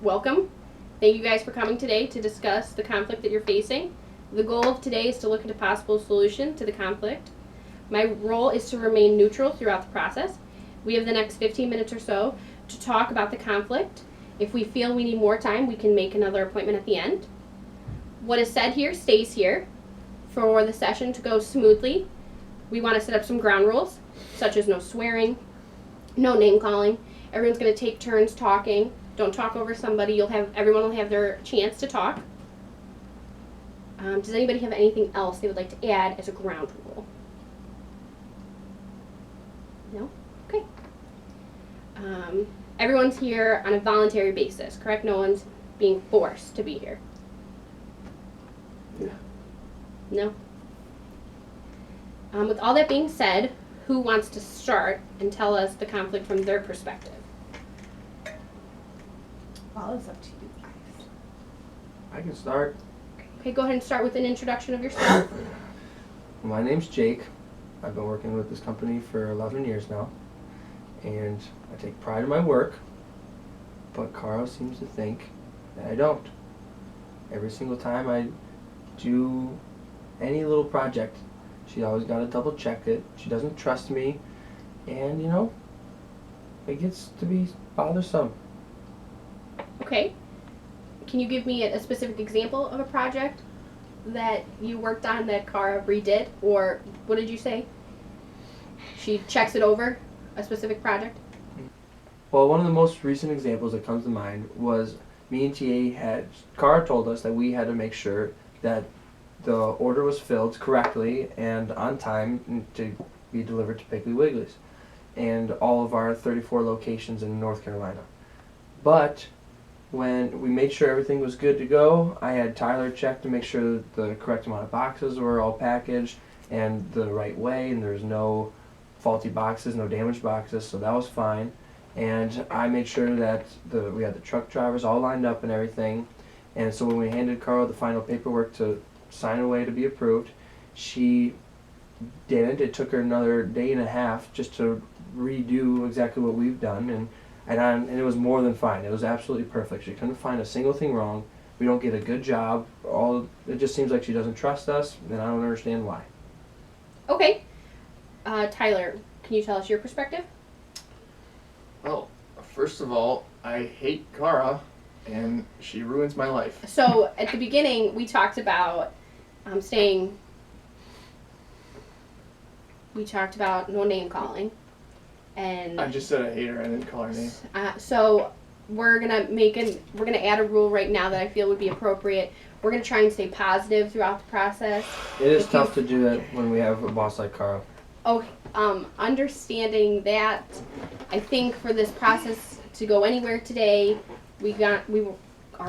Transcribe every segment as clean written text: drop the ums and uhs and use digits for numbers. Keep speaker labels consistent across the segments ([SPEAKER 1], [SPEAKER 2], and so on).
[SPEAKER 1] welcome. Thank you guys for coming today to discuss the conflict that you're facing. The goal of today is to look into possible solution to the conflict. My role is to remain neutral throughout the process. We have the next 15 minutes or so to talk about the conflict. If we feel we need more time, we can make another appointment at the end. What is said here stays here. For the session to go smoothly, we want to set up some ground rules, such as no swearing, no name calling. Everyone's going to take turns talking. Don't talk over somebody. Everyone will have their chance to talk. Does anybody have anything else they would like to add as a ground rule? No? Okay. Everyone's here on a voluntary basis, correct? No one's being forced to be here. No? With all that being said, who wants to start and tell us the conflict from their perspective?
[SPEAKER 2] Well, it's up to you guys.
[SPEAKER 3] I can start.
[SPEAKER 1] Okay, go ahead and start with an introduction of yourself.
[SPEAKER 3] My name's Jake. I've been working with this company for 11 years now, and I take pride in my work, but Cara seems to think that I don't. Every single time I do any little project, she always got to double check it. She doesn't trust me, and it gets to be bothersome.
[SPEAKER 1] Okay. Can you give me a specific example of a project that you worked on that Cara redid? Or what did you say? She checks it over, a specific project?
[SPEAKER 3] Well, one of the most recent examples that comes to mind was me and Cara told us that we had to make sure that the order was filled correctly and on time to be delivered to Piggly Wiggly's and all of our 34 locations in North Carolina. But when we made sure everything was good to go, I had Tyler check to make sure that the correct amount of boxes were all packaged and the right way, and there's no faulty boxes, no damaged boxes, so that was fine. And I made sure that we had the truck drivers all lined up and everything. And so when we handed Carl the final paperwork to sign away to be approved, she didn't. It took her another day and a half just to redo exactly what we've done, and it was more than fine. It was absolutely perfect. She couldn't find a single thing wrong. We don't get a good job. It just seems like she doesn't trust us, and I don't understand why.
[SPEAKER 1] Okay. Tyler, can you tell us your perspective?
[SPEAKER 4] Well, first of all, I hate Cara, and she ruins my life.
[SPEAKER 1] So at the beginning, we talked about we talked about no name calling. And
[SPEAKER 4] I just said I hate her. I didn't call her name.
[SPEAKER 1] So we're gonna add a rule right now that I feel would be appropriate. We're gonna try and stay positive throughout the process.
[SPEAKER 3] It is tough to do that when we have a boss like Carl.
[SPEAKER 1] Okay, understanding that, I think for this process to go anywhere today, we are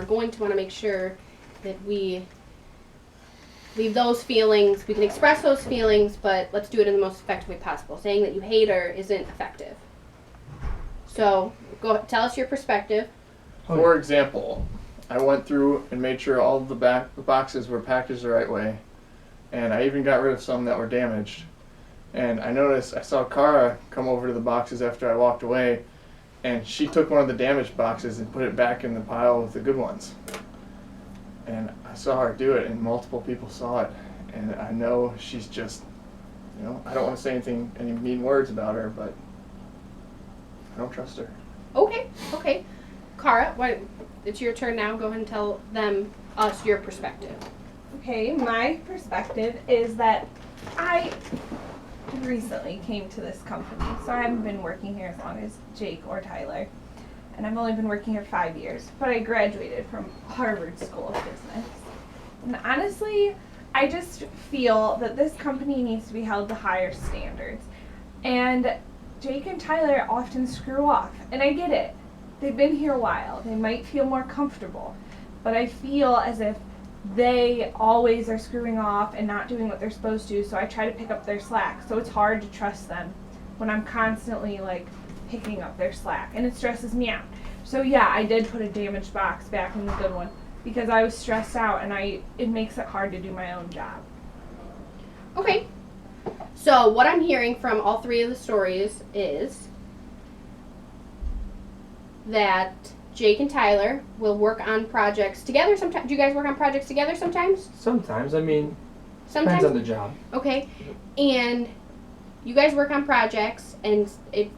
[SPEAKER 1] going to want to make sure that we leave those feelings. We can express those feelings, but let's do it in the most effective way possible. Saying that you hate her isn't effective. So, tell us your perspective.
[SPEAKER 4] For example, I went through and made sure all of the boxes were packaged the right way, and I even got rid of some that were damaged. And I saw Cara come over to the boxes after I walked away, and she took one of the damaged boxes and put it back in the pile with the good ones. And I saw her do it, and multiple people saw it. And I know she's just, I don't want to say any mean words about her, but I don't trust her.
[SPEAKER 1] Okay. Cara, it's your turn now. Go ahead and tell us your perspective.
[SPEAKER 2] Okay, my perspective is that I recently came to this company, so I haven't been working here as long as Jake or Tyler, and I've only been working here 5 years, but I graduated from Harvard School of Business. And honestly, I just feel that this company needs to be held to higher standards. And Jake and Tyler often screw off, and I get it. They've been here a while. They might feel more comfortable, but I feel as if they always are screwing off and not doing what they're supposed to, so I try to pick up their slack. So it's hard to trust them when I'm constantly picking up their slack, and it stresses me out. So yeah, I did put a damaged box back in the good one because I was stressed out, and it makes it hard to do my own job.
[SPEAKER 1] Okay. So what I'm hearing from all three of the stories is that Jake and Tyler will work on projects together. Sometimes, do you guys work on projects together sometimes?
[SPEAKER 3] Sometimes, I mean,
[SPEAKER 1] Sometimes.
[SPEAKER 3] depends on the job.
[SPEAKER 1] Okay, and you guys work on projects, and it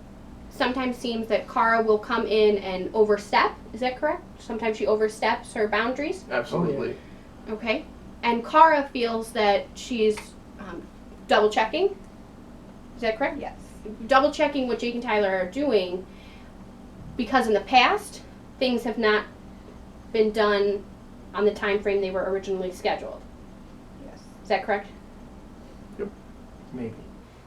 [SPEAKER 1] sometimes seems that Kara will come in and overstep. Is that correct? Sometimes she oversteps her boundaries.
[SPEAKER 4] Absolutely.
[SPEAKER 1] Okay, and Kara feels that she's double checking. Is that correct?
[SPEAKER 2] Yes.
[SPEAKER 1] Double checking what Jake and Tyler are doing, because in the past things have not been done on the time frame they were originally scheduled.
[SPEAKER 2] Yes.
[SPEAKER 1] Is that correct?
[SPEAKER 3] Maybe.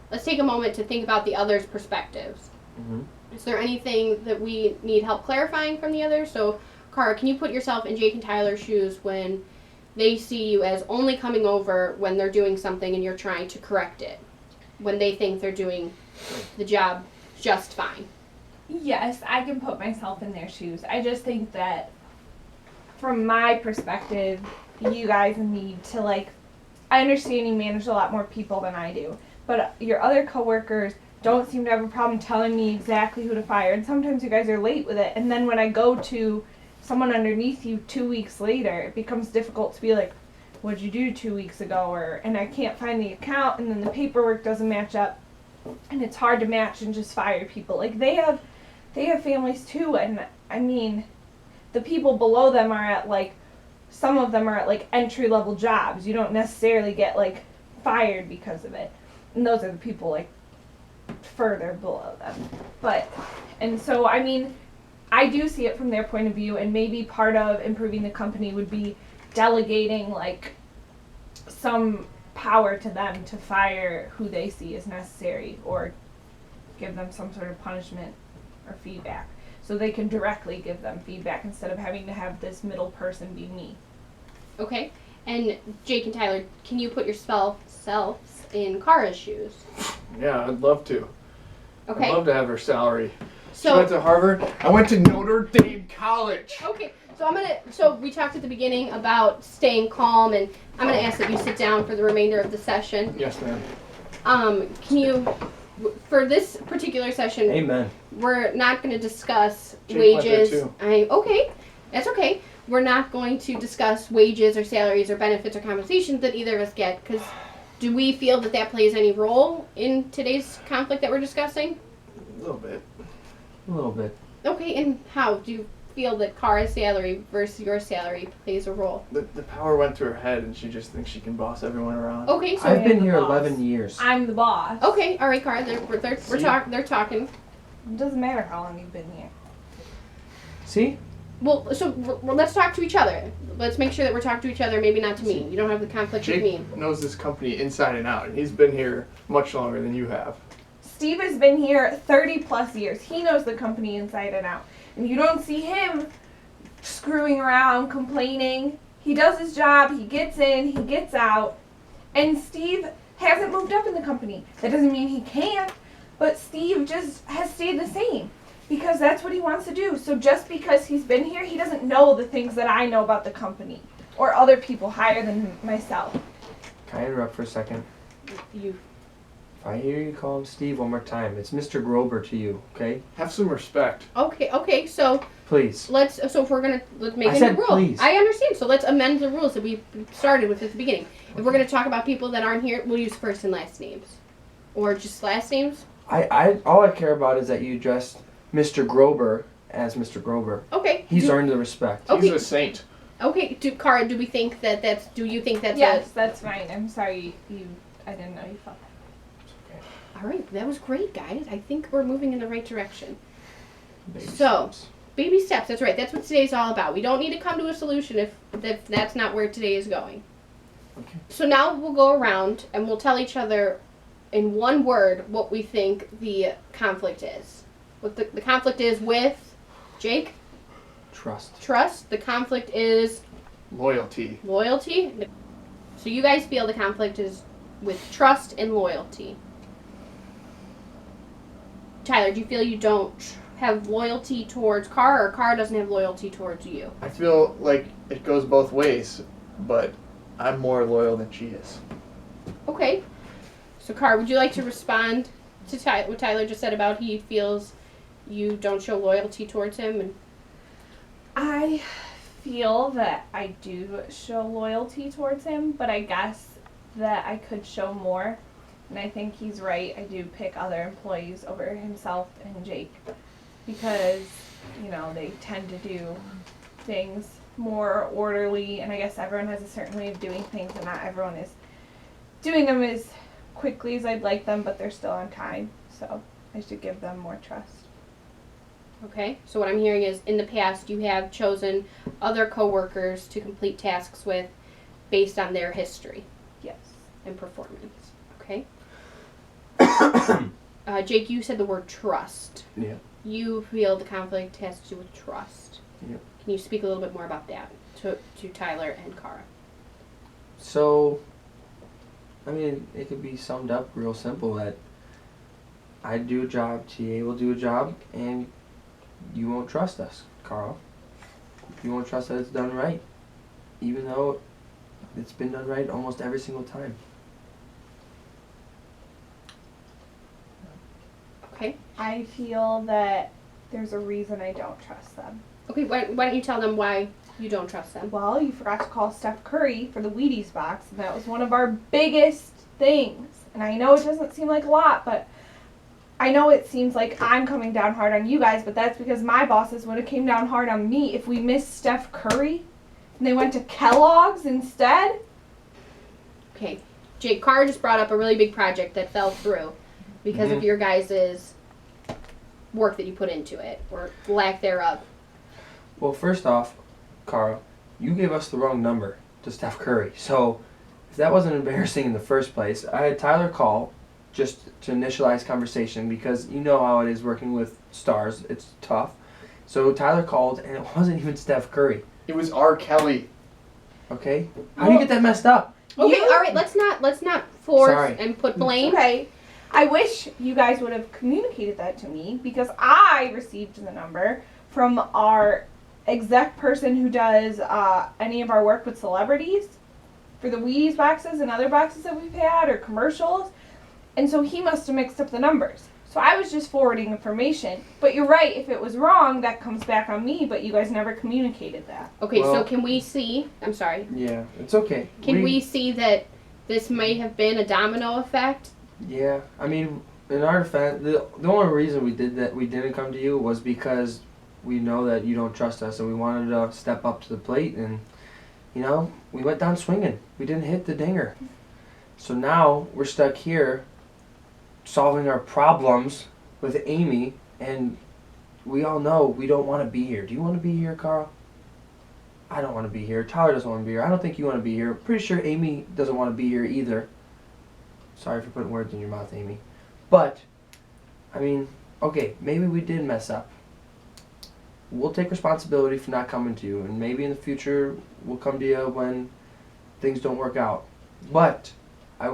[SPEAKER 1] Let's take a moment to think about the others' perspectives.
[SPEAKER 3] Mm-hmm.
[SPEAKER 1] Is there anything that we need help clarifying from the others? So, Kara, can you put yourself in Jake and Tyler's shoes when they see you as only coming over when they're doing something and you're trying to correct it? When they think they're doing the job just fine?
[SPEAKER 2] Yes, I can put myself in their shoes. I just think that from my perspective, you guys need to I understand you manage a lot more people than I do, but your other coworkers don't seem to have a problem telling me exactly who to fire, and sometimes you guys are late with it, and then when I go to someone underneath you 2 weeks later, it becomes difficult to be like, what'd you do 2 weeks ago, and I can't find the account, and then the paperwork doesn't match up, and it's hard to match and just fire people. They have families too, and I mean, the people below them are at some of them are at entry level jobs. You don't necessarily get fired because of it, and those are the people further below them. And so I mean, I do see it from their point of view, and maybe part of improving the company would be delegating some power to them to fire who they see as necessary, or give them some sort of punishment or feedback, so they can directly give them feedback instead of having to have this middle person be me.
[SPEAKER 1] Okay. And Jake and Tyler, can you put yourselves in Kara's shoes?
[SPEAKER 4] Yeah, I'd love to.
[SPEAKER 1] Okay.
[SPEAKER 4] I'd love to have her salary. She
[SPEAKER 1] So
[SPEAKER 4] went to Harvard. I went to Notre Dame College.
[SPEAKER 1] okay. So we talked at the beginning about staying calm, and I'm gonna ask that you sit down for the remainder of the session.
[SPEAKER 4] Yes, ma'am.
[SPEAKER 1] Can you, for this particular session,
[SPEAKER 3] Amen.
[SPEAKER 1] we're not going to discuss
[SPEAKER 4] Jake went there
[SPEAKER 1] wages.
[SPEAKER 4] too.
[SPEAKER 1] Okay, that's okay. We're not going to discuss wages or salaries or benefits or compensations that either of us get, because do we feel that that plays any role in today's conflict that we're discussing?
[SPEAKER 4] A little bit.
[SPEAKER 3] A little bit.
[SPEAKER 1] Okay, and how do you feel that Kara's salary versus your salary plays a role?
[SPEAKER 4] The power went to her head, and she just thinks she can boss everyone around.
[SPEAKER 1] Okay, so
[SPEAKER 3] I've been
[SPEAKER 2] the
[SPEAKER 3] here
[SPEAKER 2] boss.
[SPEAKER 3] 11 years.
[SPEAKER 2] I'm the boss.
[SPEAKER 1] okay, all right, Kara,
[SPEAKER 3] See?
[SPEAKER 1] they're talking.
[SPEAKER 2] It doesn't matter how long you've been here.
[SPEAKER 3] See?
[SPEAKER 1] Well, so let's talk to each other. Let's make sure that we're talking to each other, maybe not to me. You don't have the conflict with me.
[SPEAKER 4] Jake knows this company inside and out, and he's been here much longer than you have.
[SPEAKER 2] Steve has been here 30 plus years. He knows the company inside and out. And you don't see him screwing around, complaining. He does his job, he gets in, he gets out. And Steve hasn't moved up in the company. That doesn't mean he can't, but Steve just has stayed the same because that's what he wants to do. So just because he's been here, he doesn't know the things that I know about the company or other people higher than myself.
[SPEAKER 3] Can I interrupt for a second?
[SPEAKER 1] You.
[SPEAKER 3] If I hear you call him Steve one more time, it's Mr. Grober to you, okay?
[SPEAKER 4] Have some respect.
[SPEAKER 1] Okay, so
[SPEAKER 3] Please.
[SPEAKER 1] so if we're let's make
[SPEAKER 3] I
[SPEAKER 1] a
[SPEAKER 3] said
[SPEAKER 1] new rule.
[SPEAKER 3] please.
[SPEAKER 1] I understand. So let's amend the rules that we started with at the beginning. If we're gonna talk about people that aren't here, we'll use first and last names. Or just last names.
[SPEAKER 3] All I care about is that you address Mr. Grober as Mr. Grober.
[SPEAKER 1] Okay.
[SPEAKER 3] He's earned the respect.
[SPEAKER 1] Okay.
[SPEAKER 4] He's a saint.
[SPEAKER 1] Okay, Kara, do you think that's
[SPEAKER 2] Yes, that's fine. I'm sorry I didn't know you felt that.
[SPEAKER 1] all right, that was great, guys. I think we're moving in the right direction.
[SPEAKER 3] Baby
[SPEAKER 1] So,
[SPEAKER 3] steps.
[SPEAKER 1] baby steps, that's right. That's what today's all about. We don't need to come to a solution if that's not where today is going.
[SPEAKER 3] Okay.
[SPEAKER 1] So now we'll go around and we'll tell each other in one word what we think the conflict is. What the conflict is with Jake,
[SPEAKER 3] Trust.
[SPEAKER 1] trust. The conflict is
[SPEAKER 4] Loyalty.
[SPEAKER 1] loyalty. So you guys feel the conflict is with trust and loyalty. Tyler, do you feel you don't have loyalty towards Kara, or Kara doesn't have loyalty towards you?
[SPEAKER 4] I feel like it goes both ways, but I'm more loyal than she is.
[SPEAKER 1] Okay. So Kara, would you like to respond to what Tyler just said about he feels you don't show loyalty towards him? And
[SPEAKER 2] I feel that I do show loyalty towards him, but I guess that I could show more. And I think he's right. I do pick other employees over himself and Jake because, you know, they tend to do things more orderly, and I guess everyone has a certain way of doing things, and not everyone is doing them as quickly as I'd like them, but they're still on time. So I should give them more trust.
[SPEAKER 1] Okay, so what I'm hearing is in the past you have chosen other coworkers to complete tasks with based on their history
[SPEAKER 2] Yes.
[SPEAKER 1] and performance. Okay. Jake, you said the word trust.
[SPEAKER 3] Yeah.
[SPEAKER 1] You feel the conflict has to do with trust.
[SPEAKER 3] Yep.
[SPEAKER 1] Can you speak a little bit more about that to Tyler and Cara?
[SPEAKER 3] So, I mean, it could be summed up real simple that I do a job, TA will do a job, and you won't trust us, Carl. You won't trust that it's done right, even though it's been done right almost every single time.
[SPEAKER 1] Okay.
[SPEAKER 2] I feel that there's a reason I don't trust them.
[SPEAKER 1] Okay, why don't you tell them why you don't trust them?
[SPEAKER 2] Well, you forgot to call Steph Curry for the Wheaties box, and that was one of our biggest things. And I know it doesn't seem like a lot, but I know it seems like I'm coming down hard on you guys, but that's because my bosses would have came down hard on me if we missed Steph Curry and they went to Kellogg's instead.
[SPEAKER 1] Okay. Jake, Cara just brought up a really big project that fell through because of your guys' work that you put into it, or lack thereof.
[SPEAKER 3] Well, first off, Carl, you gave us the wrong number to Steph Curry. So, if that wasn't embarrassing in the first place, I had Tyler call just to initialize conversation because you know how it is working with stars. It's tough. So Tyler called, and it wasn't even Steph Curry.
[SPEAKER 4] It was R. Kelly.
[SPEAKER 3] Okay? How do you get that messed up?
[SPEAKER 1] Okay,
[SPEAKER 2] You-
[SPEAKER 1] all right, let's not force
[SPEAKER 3] Sorry.
[SPEAKER 1] and put blame.
[SPEAKER 2] Okay. I wish you guys would have communicated that to me because I received the number from our exec person who does any of our work with celebrities for the Wheaties boxes and other boxes that we've had or commercials. And so he must have mixed up the numbers. So I was just forwarding information. But you're right, if it was wrong, that comes back on me, but you guys never communicated that.
[SPEAKER 1] Okay, so
[SPEAKER 3] Well-
[SPEAKER 1] can we see, I'm sorry,
[SPEAKER 3] Yeah, it's okay.
[SPEAKER 1] can we see that this may have been a domino effect?
[SPEAKER 3] Yeah, I mean, in our defense, the only reason we did that, we didn't come to you, was because we know that you don't trust us, and we wanted to step up to the plate, and you know, we went down swinging. We didn't hit the dinger, so now we're stuck here, solving our problems with Amy, and we all know we don't want to be here. Do you want to be here, Carl? I don't want to be here. Tyler doesn't want to be here. I don't think you want to be here. Pretty sure Amy doesn't want to be here either. Sorry for putting words in your mouth, Amy. But, I mean, okay, maybe we did mess up. We'll take responsibility for not coming to you, and maybe in the future we'll come to you when things don't work out. But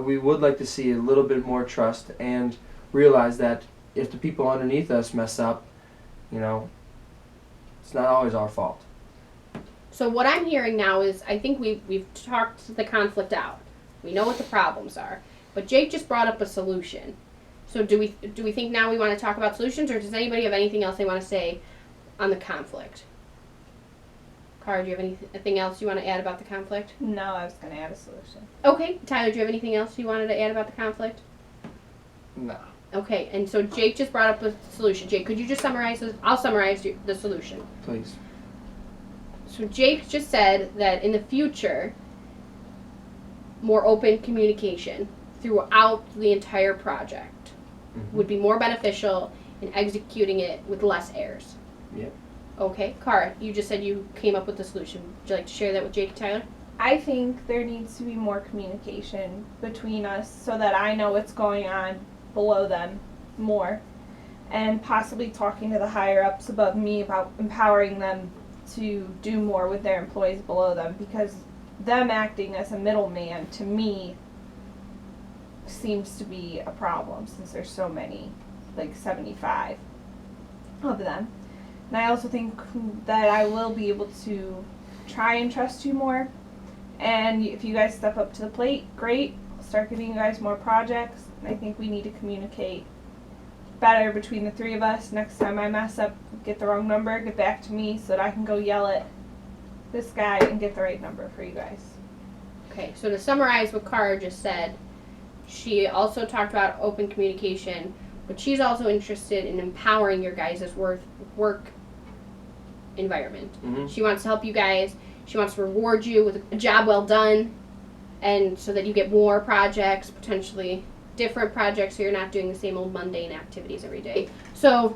[SPEAKER 3] we would like to see a little bit more trust and realize that if the people underneath us mess up, you know, it's not always our fault.
[SPEAKER 1] So what I'm hearing now is I think we've talked the conflict out. We know what the problems are. But Jake just brought up a solution. So do we think now we want to talk about solutions, or does anybody have anything else they want to say on the conflict? Cara, do you have anything else you want to add about the conflict?
[SPEAKER 2] No, I was going to add a solution.
[SPEAKER 1] Okay, Tyler, do you have anything else you wanted to add about the conflict?
[SPEAKER 4] No.
[SPEAKER 1] Okay, and so Jake just brought up a solution. Jake, could you just summarize this? I'll summarize the solution.
[SPEAKER 3] Please.
[SPEAKER 1] So Jake just said that in the future, more open communication throughout the entire project would be more beneficial in executing it with less errors.
[SPEAKER 3] Yep.
[SPEAKER 1] Okay, Cara, you just said you came up with the solution. Would you like to share that with Jake and Tyler?
[SPEAKER 2] I think there needs to be more communication between us so that I know what's going on below them more, and possibly talking to the higher ups above me about empowering them to do more with their employees below them, because them acting as a middleman to me seems to be a problem since there's so many, like 75 of them. And I also think that I will be able to try and trust you more. And if you guys step up to the plate, great. I'll start giving you guys more projects. And I think we need to communicate better between the three of us. Next time I mess up, get the wrong number, get back to me so that I can go yell at this guy and get the right number for you guys.
[SPEAKER 1] Okay, so to summarize what Cara just said, she also talked about open communication, but she's also interested in empowering your guys' work environment.
[SPEAKER 3] Mm-hmm.
[SPEAKER 1] She wants to help you guys. She wants to reward you with a job well done, and so that you get more projects, potentially different projects, so you're not doing the same old mundane activities every day. So,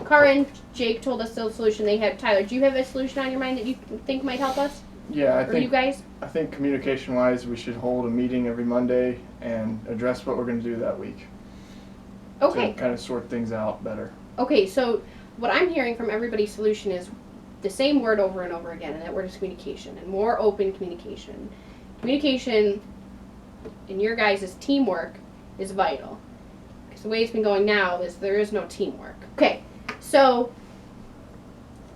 [SPEAKER 1] Cara and Jake told us the solution they had. Tyler, do you have a solution on your mind that you think might help us?
[SPEAKER 4] Yeah,
[SPEAKER 1] Or you guys?
[SPEAKER 4] I think communication-wise, we should hold a meeting every Monday and address what we're going to do that week.
[SPEAKER 1] Okay.
[SPEAKER 4] To kind of sort things out better.
[SPEAKER 1] Okay, so what I'm hearing from everybody's solution is the same word over and over again, and that word is communication, and more open communication. Communication in your guys' teamwork is vital. Because the way it's been going now is there is no teamwork. Okay, so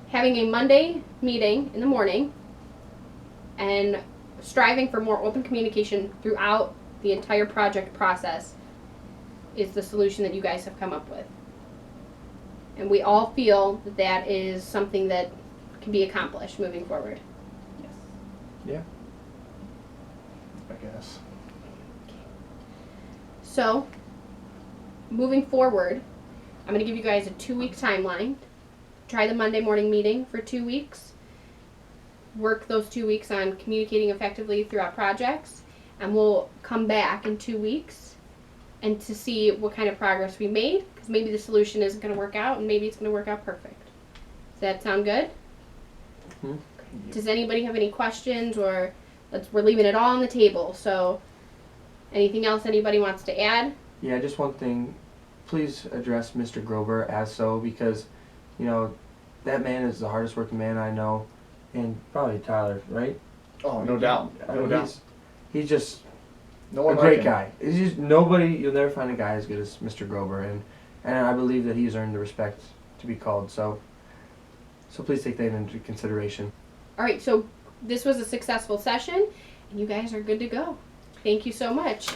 [SPEAKER 1] having a Monday meeting in the morning and striving for more open communication throughout the entire project process is the solution that you guys have come up with. And we all feel that that is something that can be accomplished moving forward.
[SPEAKER 2] Yes.
[SPEAKER 4] I guess.
[SPEAKER 1] So, moving forward, I'm going to give you guys a 2-week timeline. Try the Monday morning meeting for 2 weeks. Work those 2 weeks on communicating effectively throughout projects. And we'll come back in 2 weeks and to see what kind of progress we made. Because maybe the solution isn't going to work out and maybe it's going to work out perfect. Does that sound good?
[SPEAKER 3] Mm-hmm.
[SPEAKER 1] Does anybody have any questions, or we're leaving it all on the table, so anything else anybody wants to add?
[SPEAKER 3] Yeah, just one thing. Please address Mr. Grover as so, because, you know, that man is the hardest working man I know, and probably Tyler, right?
[SPEAKER 4] Oh, no doubt.
[SPEAKER 3] I
[SPEAKER 4] No
[SPEAKER 3] mean,
[SPEAKER 4] doubt.
[SPEAKER 3] He's just
[SPEAKER 4] No
[SPEAKER 3] a
[SPEAKER 4] one
[SPEAKER 3] great
[SPEAKER 4] like him.
[SPEAKER 3] guy. He's just nobody. You'll never find a guy as good as Mr. Grover, and I believe that he's earned the respect to be called. So please take that into consideration.
[SPEAKER 1] All right, so this was a successful session, and you guys are good to go. Thank you so much.